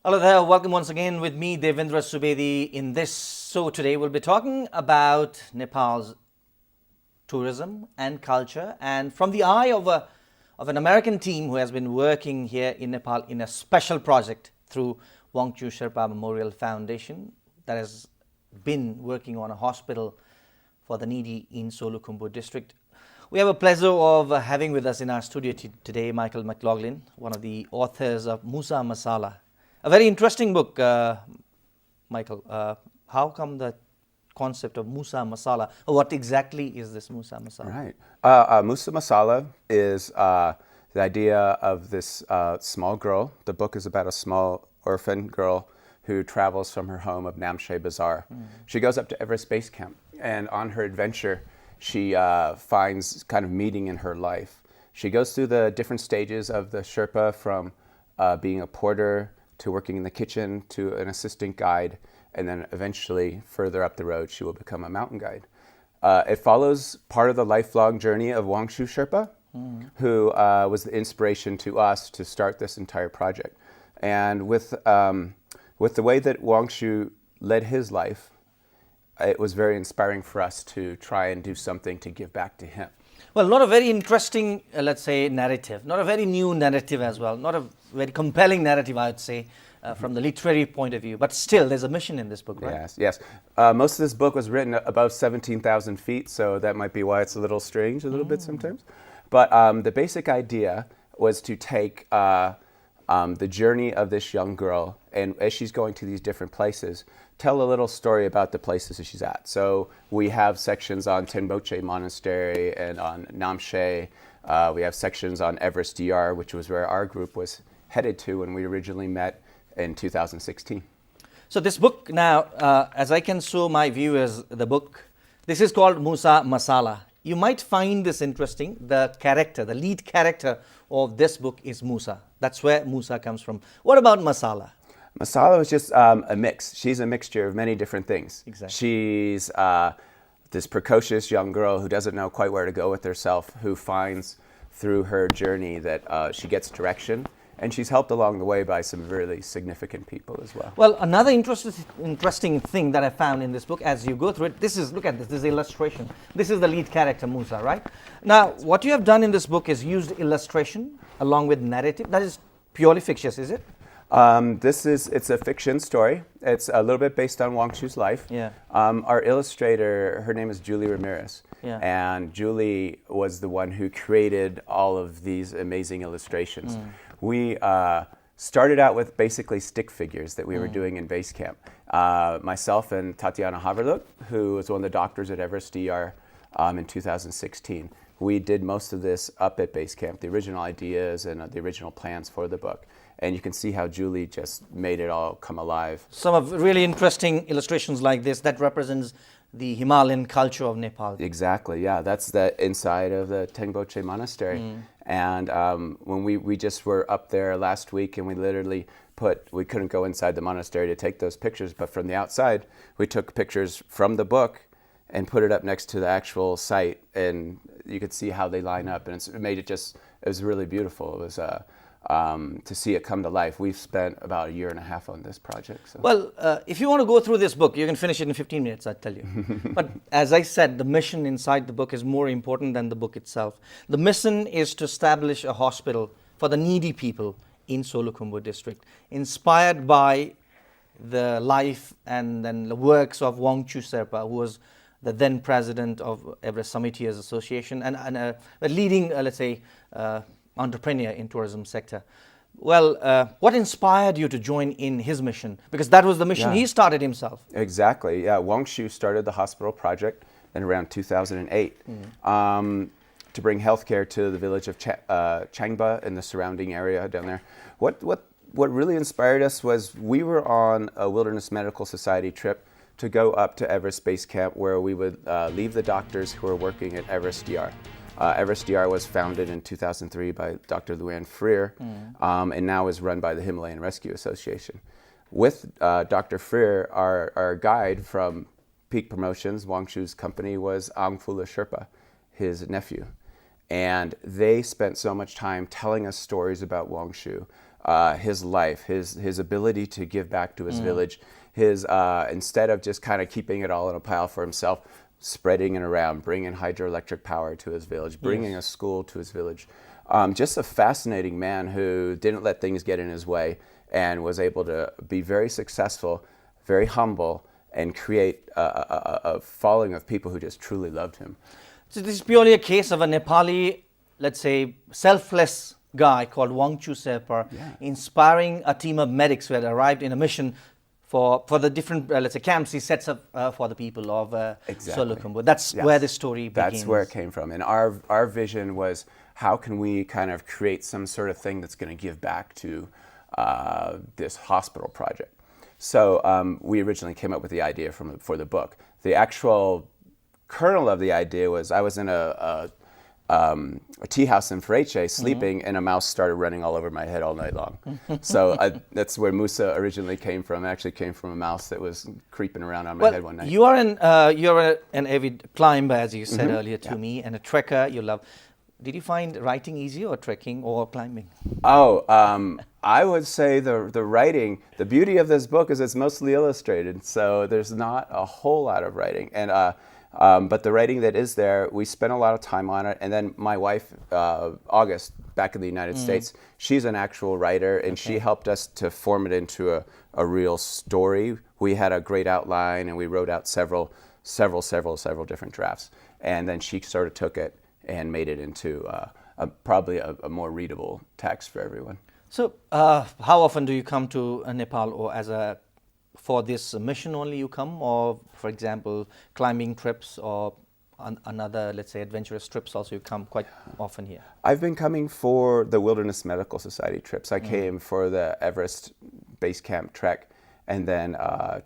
Hello there, welcome once again with me, Devendra Subedi. In this show today, we'll be talking about Nepal's tourism and culture, and from the eye of an American team who has been working here in Nepal in a special project through Wongchhu Sherpa Memorial Foundation that has been working on a hospital for the needy in Solukhumbu district. We have a pleasure of having with us in our studio today Michael McLaughlin, one of the authors of Musa Masala. A very interesting book, Michael. How come the concept of Musa Masala? What exactly is this Musa Masala? Right. Musa Masala is the idea of this small girl. The book is about a small orphan girl who travels from her home of Namche Bazaar. She goes up to Everest Base Camp, and on her adventure, she finds kind of meaning in her life. She goes through the different stages of the Sherpa, from being a porter to working in the kitchen to an assistant guide, and then eventually further up the road she will become a mountain guide. It follows part of the lifelong journey of Wongchhu Sherpa, who was the inspiration to us to start this entire project. And with the way that Wongchhu led his life, it was very inspiring for us to try and do something to give back to him. Well, not a very interesting, let's say, narrative, not a very new narrative as well, not a very compelling narrative, I would say, from the literary point of view. But still, there's a mission in this book, right? Yes. Most of this book was written above 17,000 feet, so that might be why it's a little strange a little bit sometimes. But the basic idea was to take the journey of this young girl, and as she's going to these different places, tell a little story about the places that she's at. So we have sections on Tenboche Monastery and on Namche. We have sections on Everest DR, which was where our group was headed to when we originally met in 2016. So this book now, as I can show my viewers the book, this is called Musa Masala. You might find this interesting. The lead character of this book is Musa. That's where Musa comes from. What about Masala? Masala was just a mix. She's a mixture of many different things. Exactly. She's this precocious young girl who doesn't know quite where to go with herself, who finds through her journey that she gets direction, and she's helped along the way by some really significant people as well. Well, another interesting thing that I found in this book, as you go through it, look at this is illustration. This is the lead character, Musa, right? Now, what you have done in this book is used illustration along with narrative. That is purely fictitious, is it? It's a fiction story. It's a little bit based on Wongchu's life. Yeah. Our illustrator, her name is Julie Ramirez. Yeah. And Julie was the one who created all of these amazing illustrations. We started out with basically stick figures that we were doing in base camp. Myself and Tatiana Haverluk, who was one of the doctors at Everest DR in 2016. We did most of this up at base camp, the original ideas and the original plans for the book. And you can see how Julie just made it all come alive. Some of really interesting illustrations like this that represents the Himalayan culture of Nepal. Exactly, yeah. That's the inside of the Tenboche Monastery. And when we just were up there last week, and we literally we couldn't go inside the monastery to take those pictures, but from the outside, we took pictures from the book and put it up next to the actual site, and you could see how they line up, and it was really beautiful. It was to see it come to life. We've spent about a year and a half on this project. So. Well, if you want to go through this book, you can finish it in 15 minutes, I tell you. But as I said, the mission inside the book is more important than the book itself. The mission is to establish a hospital for the needy people in Solukhumbu district, inspired by the life and then the works of Wongchhu Sherpa, who was the then president of Everest Summiteers Association and a leading, let's say, entrepreneur in tourism sector. Well, what inspired you to join in his mission? Because that was the mission he started himself. Exactly, yeah. Wongchhu started the hospital project in around 2008 to bring healthcare to the village of Changba and the surrounding area down there. What really inspired us was we were on a Wilderness Medical Society trip to go up to Everest Base Camp, where we would leave the doctors who were working at Everest DR. Everest DR was founded in 2003 by Dr. Luann Freer, and now is run by the Himalayan Rescue Association. With Dr. Freer, our guide from Peak Promotions, Wongchu's company, was Wongchhu Sherpa, his nephew. And they spent so much time telling us stories about Wongchhu, his life, his ability to give back to his village, his instead of just kind of keeping it all in a pile for himself, spreading it around, bringing hydroelectric power to his village, bringing a school to his village. Just a fascinating man who didn't let things get in his way and was able to be very successful, very humble, and create a following of people who just truly loved him. So this is purely a case of a Nepali, let's say, selfless guy called Wongchhu Sherpa, inspiring a team of medics who had arrived in a mission for the different, let's say, camps he sets up for the people of Solukhumbu. That's where the story begins. That's where it came from. And our vision was, how can we kind of create some sort of thing that's going to give back to this hospital project? So we originally came up with the idea for the book. The actual kernel of the idea was, I was in a tea house in Fereche sleeping, and a mouse started running all over my head all night long. So that's where Musa originally came from. It actually came from a mouse that was creeping around on my head one night. You are an avid climber, as you said earlier to me, and a trekker. You love. Did you find writing easy, or trekking, or climbing? I would say the writing. The beauty of this book is it's mostly illustrated, so there's not a whole lot of writing. And but the writing that is there, we spent a lot of time on it. And then my wife, August, back in the United States, she's an actual writer, and she helped us to form it into a real story. We had a great outline, and we wrote out several different drafts. And then she sort of took it and made it into probably a more readable text for everyone. So, how often do you come to Nepal, or for this mission only you come, or for example, climbing trips or another, let's say, adventurous trips also you come quite often here? I've been coming for the Wilderness Medical Society trips. I came for the Everest Base Camp trek, and then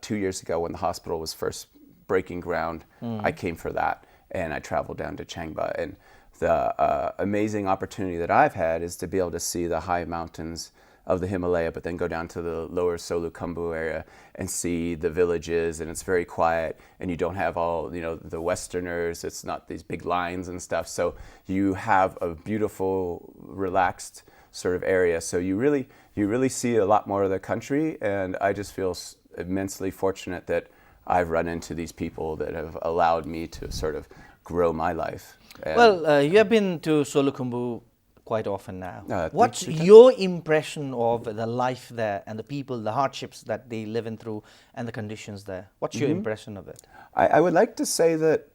2 years ago when the hospital was first breaking ground, I came for that. And I traveled down to Changba. And the amazing opportunity that I've had is to be able to see the high mountains of the Himalaya, but then go down to the lower Solukhumbu area and see the villages, and it's very quiet, and you don't have all, the Westerners. It's not these big lines and stuff. So you have a beautiful, relaxed sort of area. So you really see a lot more of the country, and I just feel immensely fortunate that I've run into these people that have allowed me to sort of grow my life. Well, you have been to Solukhumbu quite often now. What's 3 times. your impression of the life there and the people, the hardships that they live in through, and the conditions there? What's your impression of it? I would like to say that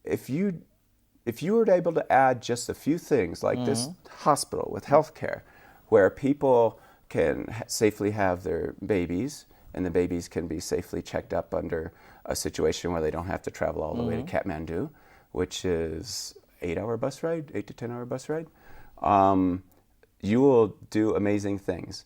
if you were able to add just a few things like this hospital with healthcare, where people can safely have their babies, and the babies can be safely checked up under a situation where they don't have to travel all the way to Kathmandu, which is 8-hour bus ride, 8 to 10-hour bus ride. You will do amazing things.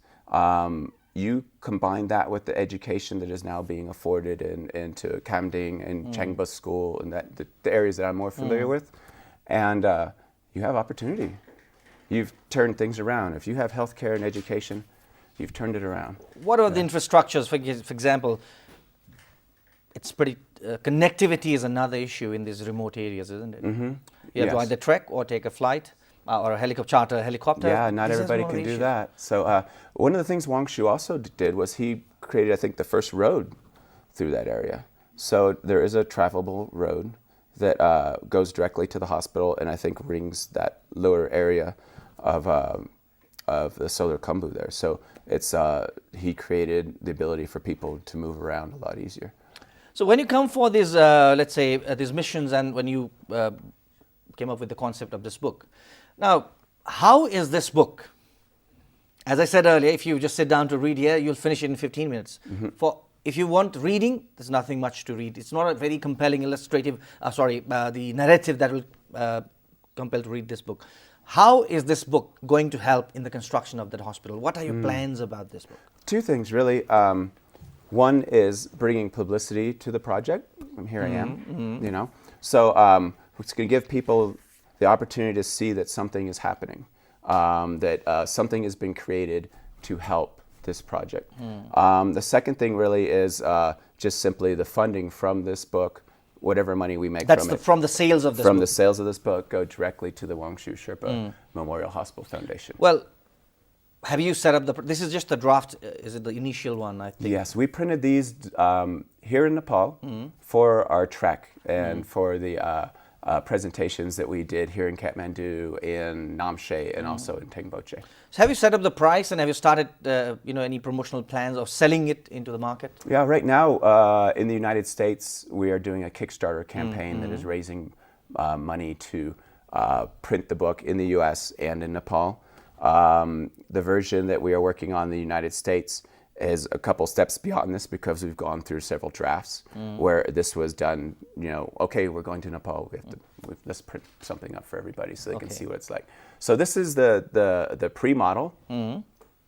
You combine that with the education that is now being afforded into Kamding and Changba School and the areas that I'm more familiar with, and you have opportunity. You've turned things around. If you have healthcare and education, you've turned it around. What are the infrastructures? For example, it's pretty connectivity is another issue in these remote areas, isn't it? You have to either trek or take a flight or charter a helicopter. Yeah, not everybody can do that. So one of the things Wongchhu also did was he created, I think, the first road through that area. So there is a travelable road that goes directly to the hospital, and I think rings that lower area of the Solukhumbu there. So it's he created the ability for people to move around a lot easier. So when you come for these, let's say, these missions, and when you came up with the concept of this book, now, how is this book? As I said earlier, if you just sit down to read here, you'll finish it in 15 minutes. If you want reading, there's nothing much to read. It's not a very compelling illustrative, the narrative that will compel to read this book. How is this book going to help in the construction of that hospital? What are your plans about this book? Two things, really. One is bringing publicity to the project. Here I am, So it's going to give people the opportunity to see that something is happening, that something has been created to help this project. The second thing really is just simply the funding from this book. Whatever money we make from the sales of this book. From the sales of this book, go directly to the Wongchhu Sherpa Memorial Hospital Foundation. Well, have you set up this is just the draft, is it the initial one, I think? Yes, we printed these here in Nepal for our trek and for the presentations that we did here in Kathmandu, in Namche, and also in Tengboche. So have you set up the price, and have you started any promotional plans of selling it into the market? Yeah, right now in the United States, we are doing a Kickstarter campaign that is raising money to print the book in the US and in Nepal. The version that we are working on in the United States is a couple steps beyond this because we've gone through several drafts where this was done, okay, we're going to Nepal, let's print something up for everybody so they can see what it's like. So this is the pre-model.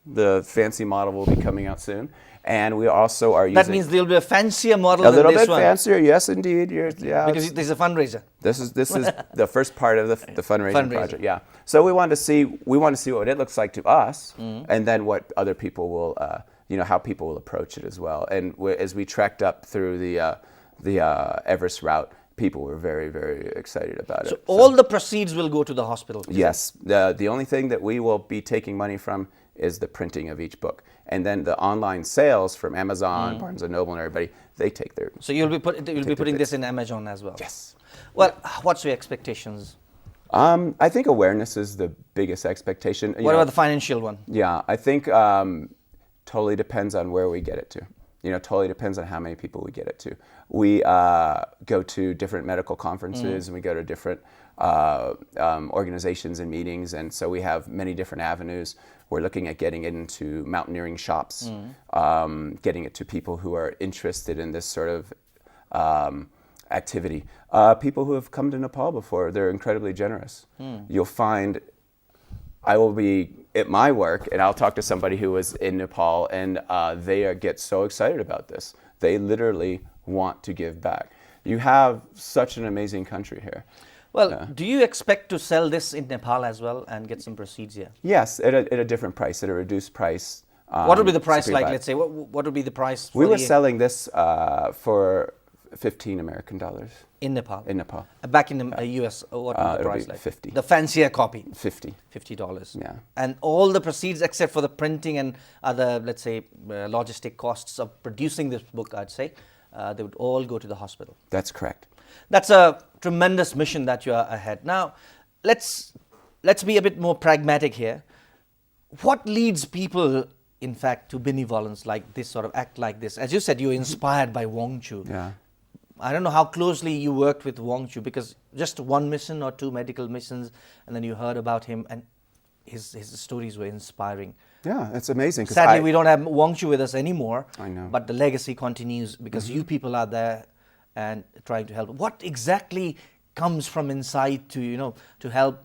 The fancy model will be coming out soon. And we also are using... That means there'll be a fancier model than this one. A little bit fancier, yes, indeed. Because there's a fundraiser. This is the first part of the fundraising project. Yeah. So we want to see what it looks like to us, and then what other people will, how people will approach it as well. And as we trekked up through the Everest route, people were very, very excited about it. So all the proceeds will go to the hospital? Yes. The only thing that we will be taking money from is the printing of each book. And then the online sales from Amazon, Barnes & Noble, and everybody, they take their... So you'll be putting this in Amazon as well? Yes. Well, what's your expectations? I think awareness is the biggest expectation. What about the financial one? Yeah, I think totally depends on where we get it to. Totally depends on how many people we get it to. We go to different medical conferences and we go to different organizations and meetings, and so we have many different avenues. We're looking at getting it into mountaineering shops, getting it to people who are interested in this sort of activity. People who have come to Nepal before, they're incredibly generous. You'll find, I will be at my work and I'll talk to somebody who was in Nepal, and they get so excited about this. They literally want to give back. You have such an amazing country here. Well, do you expect to sell this in Nepal as well and get some proceeds here? Yes, at a different price, at a reduced price. What would be the price like, let's say? What would be the price for We were selling this for $15 American. In Nepal? In Nepal. Back in the US, what would the price like? 50. The fancier copy? $50. Yeah. And all the proceeds except for the printing and other, let's say, logistic costs of producing this book, I'd say, they would all go to the hospital. That's correct. That's a tremendous mission that you are ahead. Now, let's be a bit more pragmatic here. What leads people, in fact, to benevolence like this, sort of act like this? As you said, you're inspired by Wongchhu. Yeah. I don't know how closely you worked with Wongchhu, because just one mission or two medical missions, and then you heard about him, and his stories were inspiring. Yeah, it's amazing. Sadly, we don't have Wongchhu with us anymore. I know. But the legacy continues because you people are there and trying to help. What exactly comes from inside to help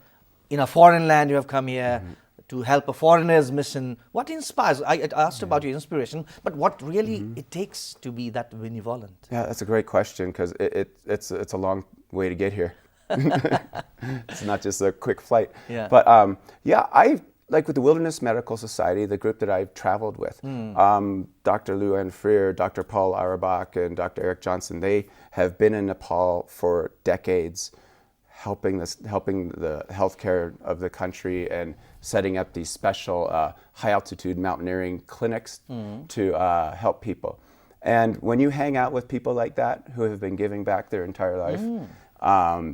in a foreign land? You have come here to help a foreigner's mission. What inspires? I asked about your inspiration, but what really it takes to be that benevolent? Yeah, that's a great question, because it's a long way to get here. It's not just a quick flight. Yeah. But like with the Wilderness Medical Society, the group that I've traveled with, Dr. Luan Freer, Dr. Paul Auerbach, and Dr. Eric Johnson, they have been in Nepal for decades, helping the healthcare of the country and setting up these special high-altitude mountaineering clinics to help people. And when you hang out with people like that who have been giving back their entire life,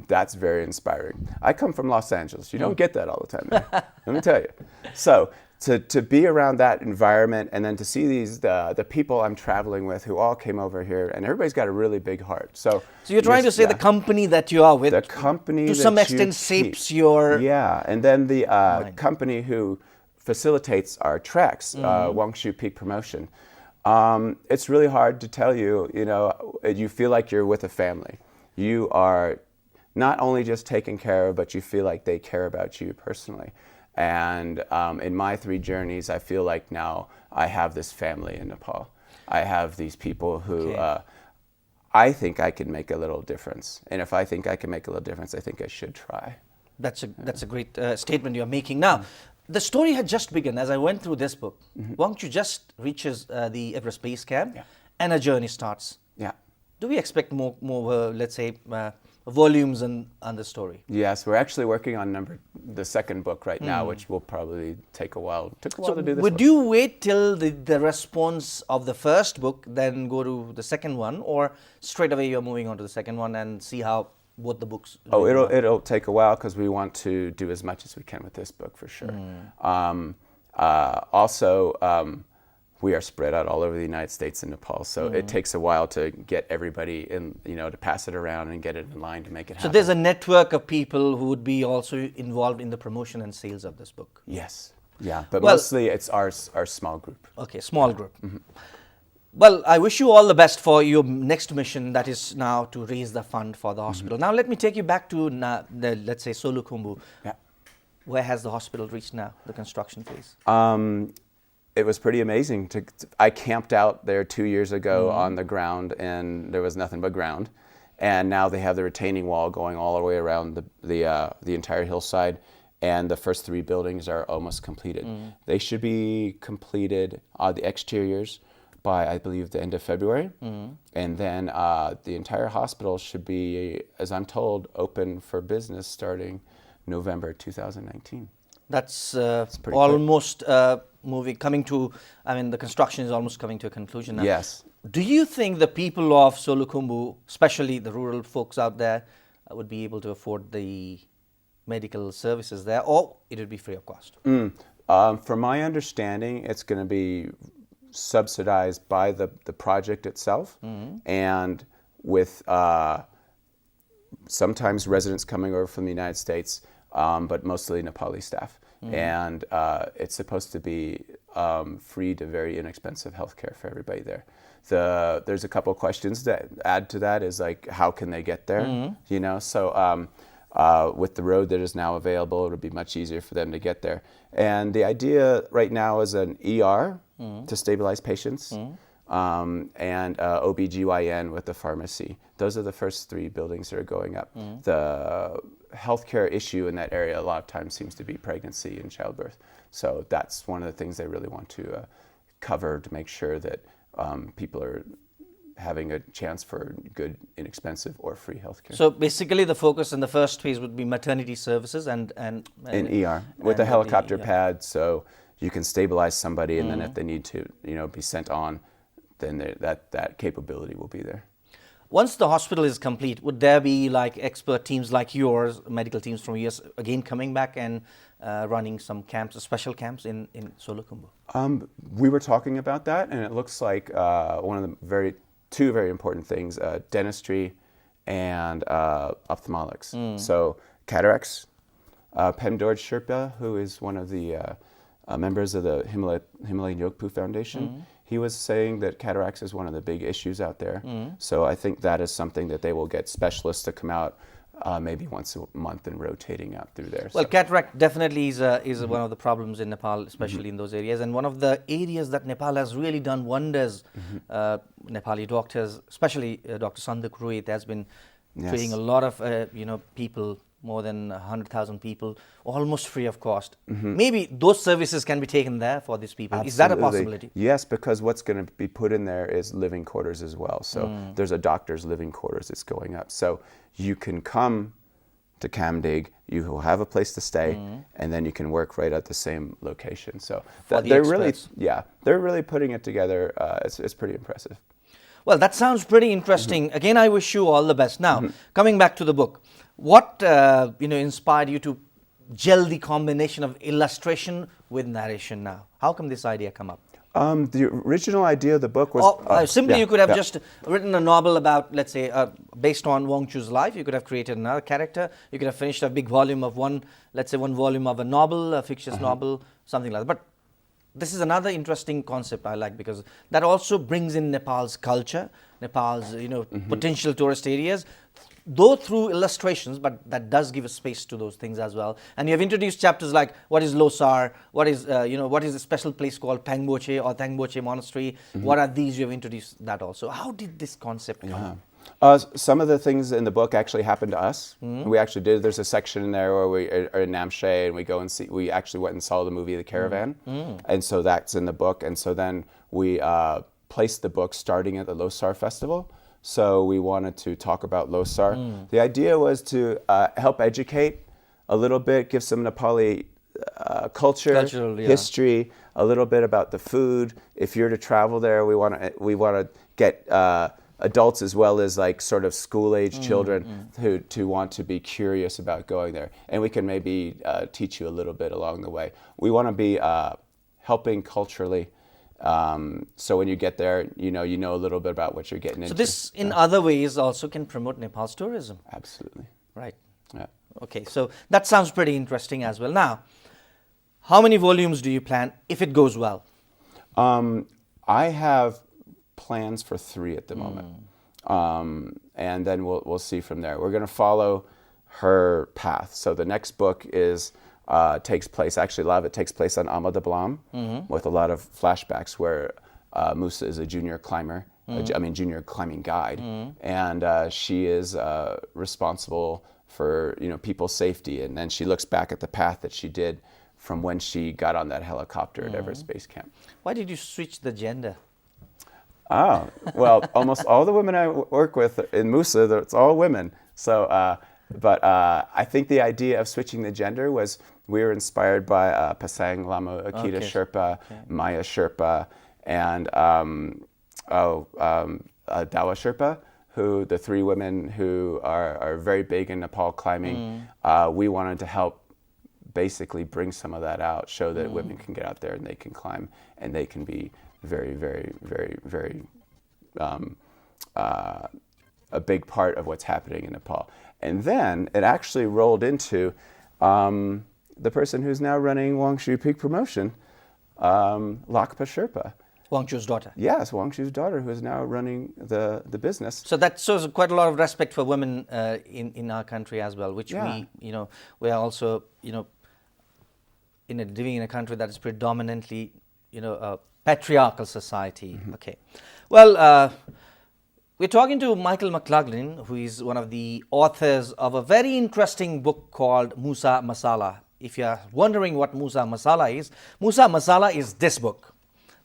that's very inspiring. I come from Los Angeles. You don't get that all the time there. Let me tell you. So to be around that environment, and then to see the people I'm traveling with who all came over here, and everybody's got a really big heart. So you're trying to say the company that you are with, the company to some extent shapes your... Yeah, and then the company who facilitates our treks, Wongchhu Peak Promotion. It's really hard to tell you, you feel like you're with a family. You are not only just taken care of, but you feel like they care about you personally. And in my 3 journeys, I feel like now I have this family in Nepal. I have these people who I think I can make a little difference. And if I think I can make a little difference, I think I should try. That's a great statement you're making. Now, the story had just begun. As I went through this book, Wongchhu just reaches the Everest Base Camp, and a journey starts. Yeah. Do we expect more let's say, volumes on the story. Yes, we're actually working on the second book right now, which will probably take a while. Took a while to do this Would one. you wait till the response of the first book, then go to the second one, or straight away you're moving on to the second one and see how both the books do? Oh, it'll take a while because we want to do as much as we can with this book for sure. Also, we are spread out all over the United States and Nepal, so it takes a while to get everybody in, to pass it around and get it in line to make it happen. So there's a network of people who would be also involved in the promotion and sales of this book. Yes, yeah, but mostly it's our small group. Okay, small group. Well, I wish you all the best for your next mission, that is now to raise the fund for the hospital. Now let me take you back to let's say Solukhumbu. Yeah. Where has the hospital reached now, the construction phase? It was pretty amazing. I camped out there 2 years ago on the ground, and there was nothing but ground. And now they have the retaining wall going all the way around the entire hillside, and the first 3 buildings are almost completed. They should be completed, the exteriors, by, I believe, the end of February. And then the entire hospital should be, as I'm told, open for business starting November 2019. That's pretty almost the construction is almost coming to a conclusion now. Yes. Do you think the people of Solukhumbu, especially the rural folks out there, would be able to afford the medical services there, or it would be free of cost? From my understanding, it's going to be subsidized by the project itself, and with sometimes residents coming over from the United States, but mostly Nepali staff. And it's supposed to be free to very inexpensive healthcare for everybody there. There's a couple of questions that add to that, is like, how can they get there? So with the road that is now available, it'll be much easier for them to get there. And the idea right now is an ER to stabilize patients, and OBGYN with the pharmacy. Those are the first 3 buildings that are going up. The healthcare issue in that area a lot of times seems to be pregnancy and childbirth. So that's one of the things they really want to cover, to make sure that people are having a chance for good, inexpensive, or free healthcare. So basically the focus in the first phase would be maternity services and in ER with a helicopter pad, so you can stabilize somebody, and then if they need to be sent on, then that capability will be there. Once the hospital is complete, would there be like expert teams like yours, medical teams from US, again coming back and running some camps, special camps in Solukhumbu? We were talking about that, and it looks like one of the two very important things, dentistry and ophthalmics. So cataracts, Wongchhu Sherpa, who is one of the members of the Himalayan Yogpu Foundation, he was saying that cataracts is one of the big issues out there. So I think that is something that they will get specialists to come out maybe once a month and rotating out through there. Well, cataract definitely is one of the problems in Nepal, especially in those areas. And one of the areas that Nepal has really done wonders, Nepali doctors, especially Dr. Sanduk Ruit, has been treating a lot of people, more than 100,000 people, almost free of cost. Maybe those services can be taken there for these people. Absolutely. Is that a possibility? Yes, because what's going to be put in there is living quarters as well. So there's a doctor's living quarters that's going up. So you can come to Kamdig, you will have a place to stay, and then you can work right at the same location. So they're really putting it together. It's pretty impressive. Well, that sounds pretty interesting. Again, I wish you all the best. Now, coming back to the book, what inspired you to gel the combination of illustration with narration now? How come this idea come up? The original idea of the book was... you could have just written a novel about, let's say, based on Wongchu's life. You could have created another character. You could have finished a big volume of one volume of a novel, a fictitious novel, something like that. But this is another interesting concept I like, because that also brings in Nepal's culture, Nepal's potential tourist areas, though through illustrations, but that does give a space to those things as well. And you have introduced chapters like what is Losar, what is a special place called Thangboche or Thangboche Monastery. What are these? You have introduced that also. How did this concept come? Some of the things in the book actually happened to us. We actually did. There's a section in there where we are in Namche and we go and see. We actually went and saw the movie The Caravan, and so that's in the book. And so then we placed the book starting at the Losar Festival. So we wanted to talk about Losar. The idea was to help educate a little bit, give some Nepali cultural, history, a little bit about the food. If you're to travel there, we want to get adults as well as like sort of school-age children who want to be curious about going there, and we can maybe teach you a little bit along the way. We want to be helping culturally, so when you get there, you know a little bit about what you're getting into. So this, in other ways, also can promote Nepal's tourism. Absolutely. Right. Yeah. Okay, so that sounds pretty interesting as well. Now, how many volumes do you plan if it goes well? I have plans for 3 at the moment, and then we'll see from there. We're going to follow her path. So the next book takes place. Actually, a lot of it takes place on Amadablam, with a lot of flashbacks where Musa is a junior climber. Junior climbing guide, and she is responsible for people's safety. And then she looks back at the path that she did from when she got on that helicopter at Everest Base Camp. Why did you switch the gender? Oh, well, almost all the women I work with in Musa, it's all women. So, but I think the idea of switching the gender was we were inspired by Pasang Lama Akita Sherpa, Maya Sherpa, and Dawa Sherpa, who the 3 women who are very big in Nepal climbing. We wanted to help basically bring some of that out, show that women can get out there and they can climb and they can be very, very, very, very a big part of what's happening in Nepal. And then it actually rolled into the person who's now running Wongchhu Peak Promotion, Lakpa Sherpa. Wongchu's daughter. Yes, Wongchu's daughter, who is now running the business. So that shows quite a lot of respect for women in our country as well, which we are also living in a country that is predominantly a patriarchal society. Okay, well, we're talking to Michael McLaughlin, who is one of the authors of a very interesting book called Musa Masala. If you're wondering what Musa Masala is this book.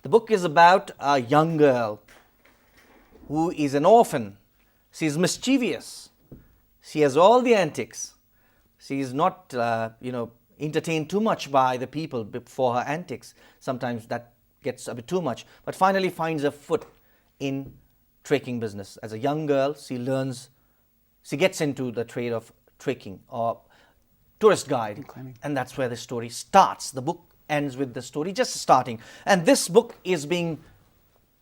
The book is about a young girl who is an orphan. She's mischievous. She has all the antics. She is not, entertained too much by the people for her antics. Sometimes that gets a bit too much. But finally finds her foot in trekking business. As a young girl, she gets into the trade of trekking or tourist guide. And that's where the story starts. The book ends with the story just starting. And this book is being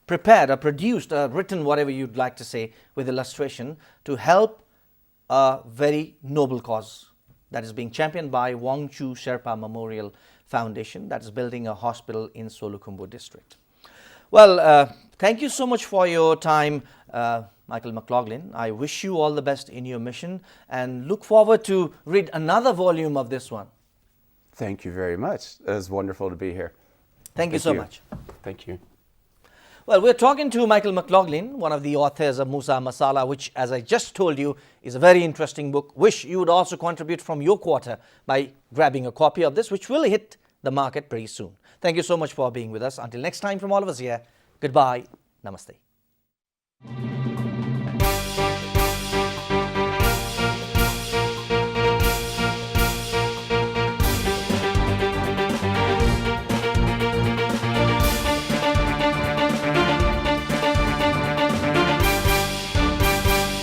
prepared or produced or written, whatever you'd like to say, with illustration to help a very noble cause that is being championed by Wongchhu Sherpa Memorial Foundation that is building a hospital in Solukhumbu district. Well, thank you so much for your time, Michael McLaughlin. I wish you all the best in your mission and look forward to read another volume of this one. Thank you very much. It was wonderful to be here. Thank you so much. Thank you. Well, we're talking to Michael McLaughlin, one of the authors of Musa Masala, which, as I just told you, is a very interesting book. Wish you would also contribute from your quarter by grabbing a copy of this, which will hit the market pretty soon. Thank you so much for being with us. Until next time, from all of us here, goodbye. Namaste.